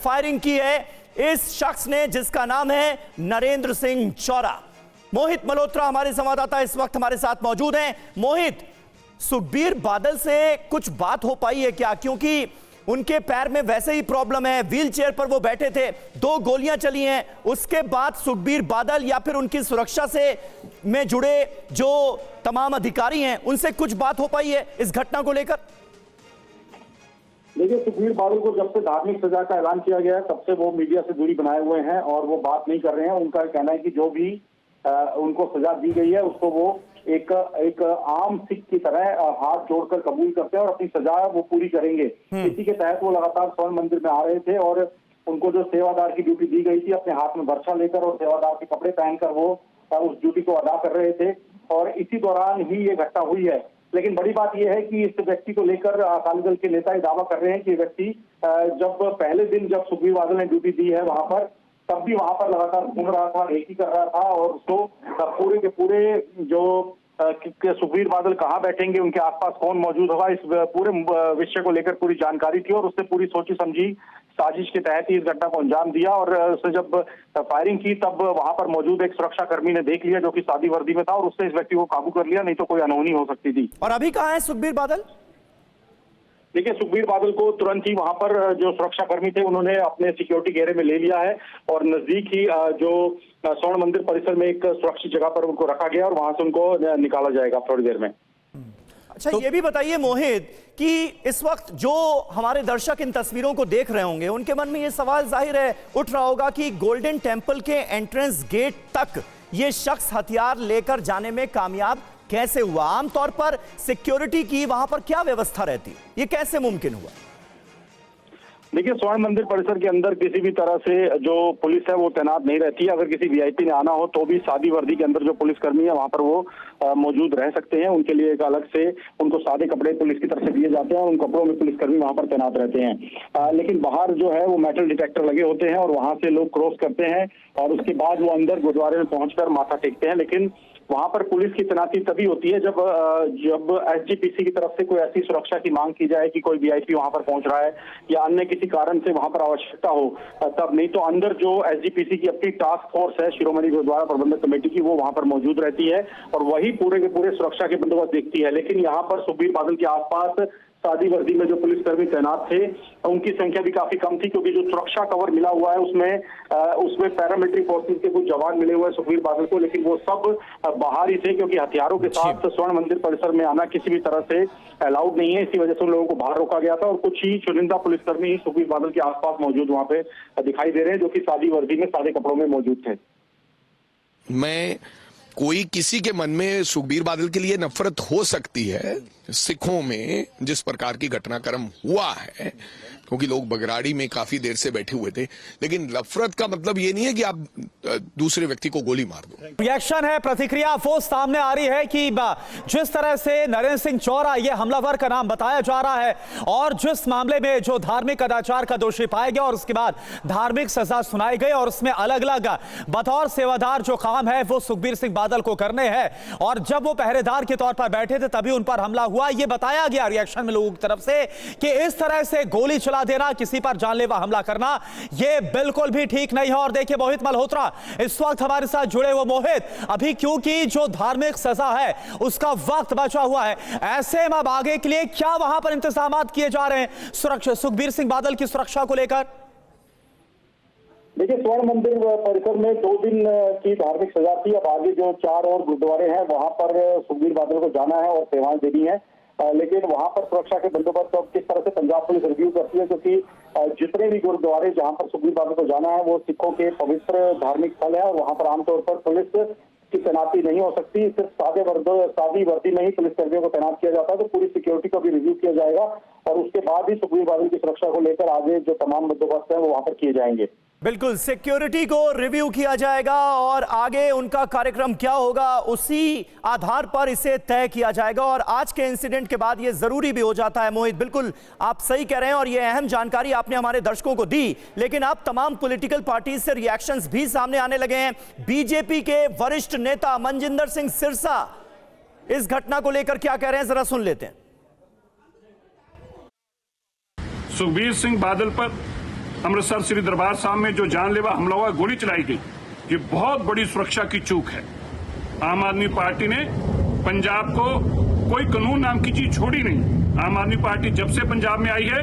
Firing की है इस शख्स ने जिसका नाम है नरेंद्र सिंह चौरा। मोहित मल्होत्रा हमारे संवाददाता इस वक्त हमारे साथ मौजूद हैं। मोहित, सुखबीर बादल से कुछ बात हो पाई है क्या? क्योंकि उनके पैर में वैसे ही प्रॉब्लम है, व्हील चेयर पर वो बैठे थे, 2 गोलियां चली हैं, उसके बाद सुखबीर बादल या फिर उनकी सुरक्षा से में जुड़े जो तमाम अधिकारी हैं उनसे कुछ बात हो पाई है इस घटना को लेकर? देखिए, सुखबीर बादल को जब से धार्मिक सजा का ऐलान किया गया है तब से वो मीडिया से दूरी बनाए हुए हैं और वो बात नहीं कर रहे हैं। उनका कहना है कि जो भी उनको सजा दी गई है उसको वो एक आम सिख की तरह हाथ जोड़कर कबूल करते हैं और अपनी सजा वो पूरी करेंगे। इसी के तहत वो लगातार स्वर्ण मंदिर में आ रहे थे और उनको जो सेवादार की ड्यूटी दी गई थी, अपने हाथ में बर्छा लेकर और सेवादार के कपड़े पहनकर वो उस ड्यूटी को अदा कर रहे थे और इसी दौरान ही ये घटना हुई है। लेकिन बड़ी बात यह है कि इस व्यक्ति को लेकर अकाली दल के नेता दावा कर रहे हैं कि व्यक्ति जब पहले दिन जब सुखबीर बादल ने ड्यूटी दी है वहां पर, तब भी वहां पर लगातार घूम रहा था, रेकी कर रहा था और उसको पूरे के पूरे जो सुखबीर बादल कहाँ बैठेंगे, उनके आसपास कौन मौजूद होगा, इस पूरे विषय को लेकर पूरी जानकारी थी और उसने पूरी सोची समझी साजिश के तहत ही इस घटना को अंजाम दिया। और उसने जब फायरिंग की तब वहां पर मौजूद एक सुरक्षा कर्मी ने देख लिया जो कि सादी वर्दी में था और उसने इस व्यक्ति को काबू कर लिया, नहीं तो कोई अनहोनी हो सकती थी। और अभी कहाँ है सुखबीर बादल? देखिए, सुखबीर बादल को तुरंत ही वहां पर जो सुरक्षा कर्मी थे उन्होंने अपने सिक्योरिटी घेरे में ले लिया है और नजदीक ही जो स्वर्ण मंदिर परिसर में एक सुरक्षित जगह पर उनको रखा गया और वहां से उनको निकाला जाएगा थोड़ी देर में। अच्छा, ये भी बताइए मोहित कि इस वक्त जो हमारे दर्शक इन तस्वीरों को देख रहे होंगे उनके मन में ये सवाल जाहिर है उठ रहा होगा कि गोल्डन टेंपल के एंट्रेंस गेट तक ये शख्स हथियार लेकर जाने में कामयाब कैसे हुआ? आमतौर पर सिक्योरिटी की वहां पर क्या व्यवस्था रहती, ये कैसे मुमकिन हुआ? देखिए, स्वर्ण मंदिर परिसर के अंदर किसी भी तरह से जो पुलिस है वो तैनात नहीं रहती है। अगर किसी वीआईपी ने आना हो तो भी सादी वर्दी के अंदर जो पुलिसकर्मी है वहां पर वो मौजूद रह सकते हैं। उनके लिए एक अलग से उनको सादे कपड़े पुलिस की तरफ से दिए जाते हैं और उन कपड़ों में पुलिसकर्मी वहां पर तैनात रहते हैं। लेकिन बाहर जो है वो मेटल डिटेक्टर लगे होते हैं और वहां से लोग क्रॉस करते हैं और उसके बाद वो अंदर गुरुद्वारे में पहुंचकर माथा टेकते हैं। लेकिन वहां पर पुलिस की तैनाती तभी होती है जब एसजीपीसी की तरफ से कोई ऐसी सुरक्षा की मांग की जाए कि कोई वीआईपी वहां पर पहुंच रहा है या अन्य किसी कारण से वहां पर आवश्यकता हो, तब। नहीं तो अंदर जो एसजीपीसी की अपनी टास्क फोर्स है शिरोमणि गुरुद्वारा प्रबंधक कमेटी की, वो वहां पर मौजूद रहती है और वही पूरे के पूरे सुरक्षा के बंदोबस्त देखती है। लेकिन यहाँ पर सुखबीर बादल के आसपास सादी वर्दी में जो पुलिसकर्मी तैनात थे उनकी संख्या भी काफी कम थी क्योंकि जो सुरक्षा कवर मिला हुआ है उसमें पैरामिलिट्री फोर्सेस के कुछ जवान मिले हुए हैं सुखबीर बादल को, लेकिन वो सब बाहर ही थे क्योंकि हथियारों के साथ स्वर्ण मंदिर परिसर में आना किसी भी तरह से अलाउड नहीं है। इसी वजह से उन लोगों को बाहर रोका गया था और कुछ ही चुनिंदा पुलिसकर्मी ही सुखबीर बादल के आसपास मौजूद वहां पे दिखाई दे रहे हैं जो कि सादी वर्दी में सादे कपड़ों में मौजूद थे। कोई किसी के मन में सुखबीर बादल के लिए नफरत हो सकती है, सिखों में जिस प्रकार की घटनाक्रम हुआ है, क्योंकि लोग बगराड़ी में काफी देर से बैठे हुए थे, लेकिन नफरत का मतलब ये नहीं है कि आप दूसरे व्यक्ति को गोली मार दो। रिएक्शन है, प्रतिक्रिया वो सामने आ रही है कि जिस तरह से नरेंद्र सिंह चौरा ये हमलावर का नाम बताया जा रहा है और जिस मामले में जो धार्मिक अनाचार का दोषी पाया गया और उसके बाद धार्मिक सजा सुनाई गई और उसमें अलग अलग बतौर सेवादार जो काम है वो सुखबीर सिंह बादल को करने हैं और जब वो पहरेदार के तौर पर बैठे थे तभी उन पर हमला हुआ। ये बताया गया रिएक्शन में लोगों की तरफ से कि इस तरह से गोली चला देना, किसी पर जानलेवा हमला करना, ये बिल्कुल भी ठीक नहीं है। और देखिए मोहित मल्होत्रा इस वक्त हमारे साथ जुड़े हुए। मोहित, अभी क्योंकि जो धार्मिक सजा है उसका वक्त बचा हुआ है, ऐसे में अब आगे के लिए क्या वहां पर इंतजाम किए जा रहे हैं सुरक्षा सुखबीर सिंह बादल की सुरक्षा को लेकर? देखिए, स्वर्ण मंदिर परिसर में 2 दिन की धार्मिक सजा थी। अब आगे जो 4 और गुरुद्वारे हैं वहां पर सुखबीर बादल को जाना है और सेवाएं देनी है, लेकिन वहां पर सुरक्षा के बंदोबस्त अब किस तरह से पंजाब पुलिस रिव्यू करती है क्योंकि जितने भी गुरुद्वारे जहां पर सुखबीर बादल को जाना है वो सिखों के पवित्र धार्मिक स्थल है और वहां पर आमतौर पर पुलिस की तैनाती नहीं हो सकती। सिर्फ सादी वर्दी में ही पुलिसकर्मियों को तैनात किया जाता है, तो पूरी सिक्योरिटी को भी रिव्यू किया जाएगा और उसके बाद ही सुखबीर बादल की सुरक्षा को लेकर आगे जो तमाम बंदोबस्त है वो वहां पर किए जाएंगे। बिल्कुल, सिक्योरिटी को रिव्यू किया जाएगा और आगे उनका कार्यक्रम क्या होगा उसी आधार पर इसे तय किया जाएगा। और आज के इंसिडेंट के बाद यह जरूरी भी हो जाता है। मोहित, बिल्कुल आप सही कह रहे हैं और यह अहम जानकारी आपने हमारे दर्शकों को दी, लेकिन अब तमाम पॉलिटिकल पार्टी से रिएक्शंस भी सामने आने लगे हैं। बीजेपी के वरिष्ठ नेता मनजिंदर सिंह सिरसा इस घटना को लेकर क्या कह रहे हैं, जरा सुन लेते हैं। सुखबीर सिंह बादल पर अमृतसर श्री दरबार साहब में जो जानलेवा हमला हुआ, गोली चलाई गई, ये बहुत बड़ी सुरक्षा की चूक है। आम आदमी पार्टी ने पंजाब को कोई कानून नाम की चीज छोड़ी नहीं। आम आदमी पार्टी जब से पंजाब में आई है,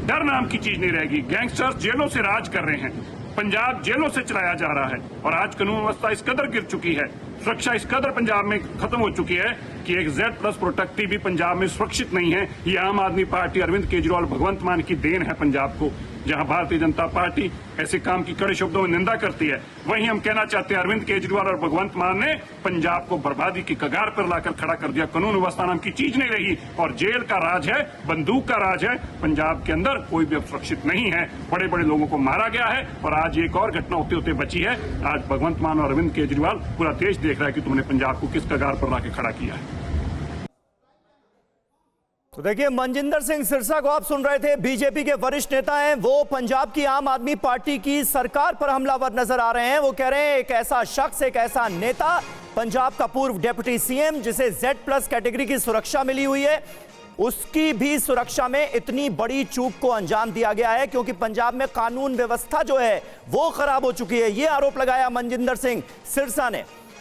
डर नाम की चीज नहीं रहेगी। गैंगस्टर्स जेलों से राज कर रहे हैं, पंजाब जेलों से चलाया जा रहा है और आज कानून व्यवस्था इस कदर गिर चुकी है, सुरक्षा इस कदर पंजाब में खत्म हो चुकी है कि एक Z+ प्रोटेक्टिव भी पंजाब में सुरक्षित नहीं है। ये आम आदमी पार्टी, अरविंद केजरीवाल, भगवंत मान की देन है पंजाब को। जहां भारतीय जनता पार्टी ऐसे काम की कड़े शब्दों में निंदा करती है, वहीं हम कहना चाहते हैं अरविंद केजरीवाल और भगवंत मान ने पंजाब को बर्बादी की कगार पर लाकर खड़ा कर दिया। कानून व्यवस्था नाम की चीज नहीं रही और जेल का राज है, बंदूक का राज है। पंजाब के अंदर कोई भी अब सुरक्षित नहीं है। बड़े बड़े लोगों को मारा गया है और आज एक और घटना होते होते बची है। आज भगवंत मान और अरविंद केजरीवाल, पूरा देश देख रहा है कि तुमने पंजाब को किस कगार पर लाकर खड़ा किया है। तो देखिए, मनजिंदर सिंह सिरसा को आप सुन रहे थे, बीजेपी के वरिष्ठ नेता हैं। वो पंजाब की आम आदमी पार्टी की सरकार पर हमलावर नजर आ रहे हैं। वो कह रहे हैं एक ऐसा शख्स, एक ऐसा नेता, पंजाब का पूर्व डिप्टी सीएम जिसे Z+ कैटेगरी की सुरक्षा मिली हुई है, उसकी भी सुरक्षा में इतनी बड़ी चूक को अंजाम दिया गया है क्योंकि पंजाब में कानून व्यवस्था जो है वो खराब हो चुकी है। ये आरोप लगाया मनजिंदर सिंह सिरसा ने।